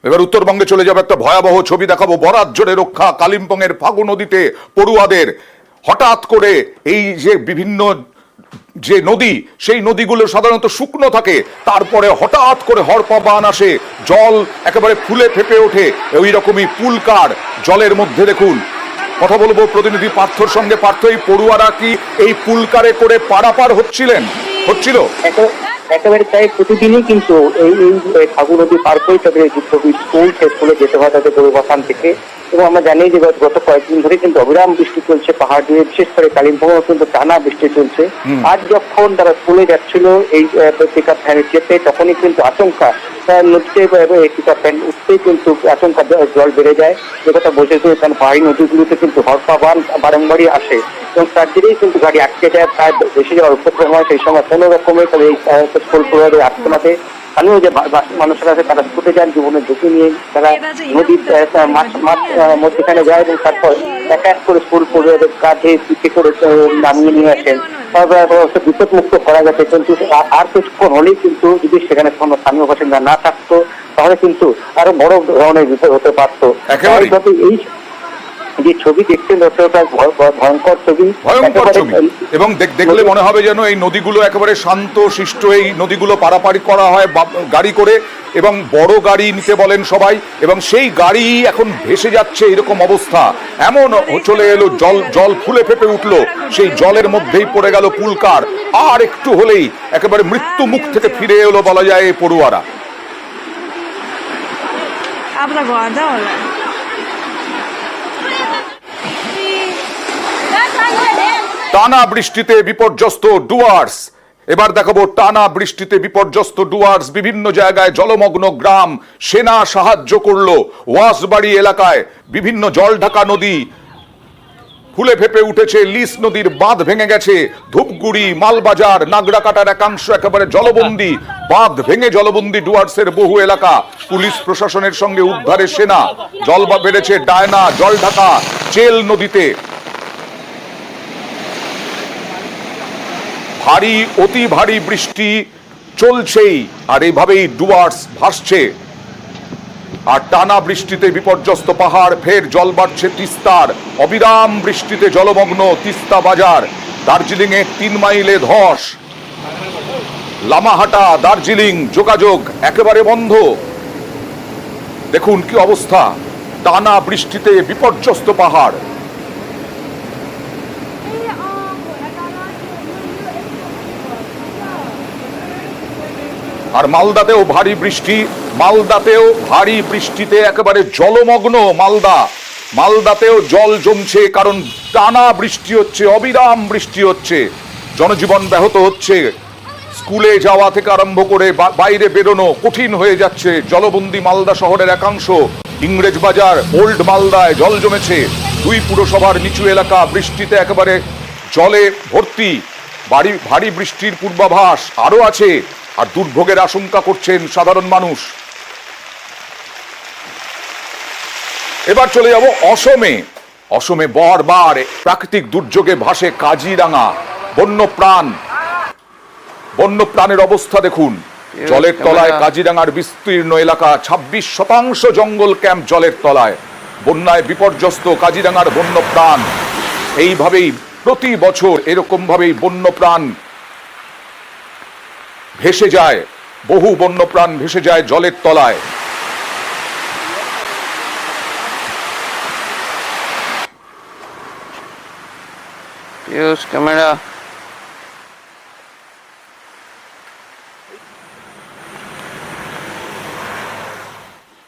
এবার উত্তরবঙ্গে চলে যাবে, একটা ভয়াবহ ছবি দেখাবো। বরাত জোরে রক্ষা, কালিম্পংয়ের ফাগু নদীতে পড়ুয়াদের হঠাৎ করে এই যে বিভিন্ন যে নদী, সেই নদীগুলো সাধারণত শুকনো থাকে, তারপরে হঠাৎ করে হড়পা আসে, জল একেবারে ফুলে ফেপে ওঠে। ওই রকমই পুলকার জলের মধ্যে দেখুন। কথা বলবো প্রতিনিধি পার্থর সঙ্গে। পার্থ, এই পড়ুয়ারা কি এই পুলকারে করে পারাপার হচ্ছিল? একেবারে তাই, প্রতিদিনই কিন্তু এই ফাগু নদী পার করে তাদের স্কুল শেষ করে যেতে হয় তাদের পরিবর্তন থেকে। এবং আমরা জানি যে গত কয়েকদিন ধরে কিন্তু অবিরাম বৃষ্টি চলছে পাহাড় দিয়ে, বিশেষ করে কালিম্পং কিন্তু টানা বৃষ্টি চলছে। আজ যখন তারা স্কুলে যাচ্ছিল এই পিকআপ ভ্যানে চেপে, তখনই কিন্তু আচমকা নদীতে পিকআপ ভ্যান উঠতেই কিন্তু আচমকা জল বেড়ে যায়। যে কথা বোঝেছে, কারণ পাহাড়ি নদীগুলোতে কিন্তু হরপা বান বারংবারই আসে এবং তার জেরেই কিন্তু গাড়ি আটকে যায়। প্রায় বেশি যাওয়ার উপক্রম হয়। সেই সময় কোনো রকমের এই স্কুল পড়ুয়াদের আত্মনাতে স্থানীয় যে মানুষেরা আছে তারা ছুটে যান জীবনের ঝুঁকি নিয়ে। তারা নদীর মাছ মধ্যখানে যায় এবং তারপর এক এক করে স্কুল পড়ুয়াদের কাঁধে পিঠে করে নামিয়ে নিয়ে আসেন। বিপদ মুক্ত করা গেছে, কিন্তু আর কিছুক্ষণ হলেই কিন্তু যদি সেখানে কোনো স্থানীয় বাসিন্দা না থাকতো তাহলে কিন্তু আরো বড় ধরনের বিপদ হতে পারতো। এই যে ছবি দেখছেন ভয়ঙ্কর ছবি, এবং দেখলে মনে হবে যেন এই নদীগুলো একেবারে শান্ত শিষ্ট। এই নদীগুলো পারাপারি করা হয় গাড়ি করে, এবং বড় গাড়ি নিতে বলেন সবাই, এবং সেই গাড়ি এখন ভেসে যাচ্ছে এরকম অবস্থা। এমন চলে এলো, জল ফুলে ফেপে উঠলো, সেই জলের মধ্যেই পড়ে গেল পুলকার। আর একটু হলেই একেবারে মৃত্যু মুখ থেকে ফিরে এলো বলা যায় এই পড়ুয়ারা। টানা বৃষ্টিতে বিপর্যস্ত ডুয়ার্স। এবার দেখাবো টানা বৃষ্টিতে বিপর্যস্ত ডুয়ার্স। বিভিন্ন জায়গায় জলমগ্ন গ্রাম। সেনা সাহায্য করলো। ওয়াসবাড়ি এলাকায় বিভিন্ন জল ঢাকা নদী ফুলে ফেপে উঠেছে। লিস নদীর বাঁধ ভেঙে গেছে। ধূপগুড়ি, মালবাজার, নাগরাকাটার একাংশ একেবারে জলবন্দী। বাঁধ ভেঙে জলবন্দী ডুয়ার্সের বহু এলাকা। পুলিশ প্রশাসনের সঙ্গে উদ্ধারের সেনা। জল বেড়েছে ডায়না, জল ঢাকা, চেল নদীতে। ভারী অতি ভারী বৃষ্টি চলছেই, আর এইভাবেই ডুয়ার্স ভাসছে। আর টানা বৃষ্টিতে বিপর্যস্ত পাহাড়। ফের জল বাড়ছে তিস্তার। অবিরাম বৃষ্টিতে জলমগ্ন তিস্তা বাজার। দার্জিলিং এ 3 মাইলে ধস। লামাহাটা দার্জিলিং যোগাযোগ একেবারে বন্ধ। দেখুন কি অবস্থা, টানা বৃষ্টিতে বিপর্যস্ত পাহাড়। আর মালদাতেও ভারী বৃষ্টি। মালদাতেও ভারী বৃষ্টিতে একেবারে জলমগ্ন মালদাতেও জল জমছে, কারণ টানা বৃষ্টি হচ্ছে, অবিরাম বৃষ্টি হচ্ছে। জনজীবন ব্যাহত হচ্ছে। স্কুলে যাওয়া থেকে আরম্ভ করে বাইরে বেরোনো কঠিন হয়ে যাচ্ছে। জলবন্দী মালদা শহরের একাংশ। ইংরেজ বাজার, ওল্ড মালদায় জল জমেছে। 2 পুরসভার নিচু এলাকা বৃষ্টিতে একেবারে জলে ভর্তি। ভারী বৃষ্টির পূর্বাভাস আরো আছে, আর দুর্ভোগের আশঙ্কা করছেন সাধারণ মানুষ। এবার চলে যাব অসমে। অসমে বারবার প্রাকৃতিক দুর্যোগে ভাসে কাজিরাঙা। বন্যপ্রাণের অবস্থা দেখুন। জলের তলায় কাজিরাঙার বিস্তীর্ণ এলাকা। 26% জঙ্গল ক্যাম্প জলের তলায়। বন্যায় বিপর্যস্ত কাজিরাঙার বন্যপ্রাণ। এইভাবেই প্রতি বছর এরকম ভাবেই বন্যপ্রাণ ভেসে যায়। বহু বন্যপ্রাণ ভেসে যায় জলের তলায়। ক্যামেরা।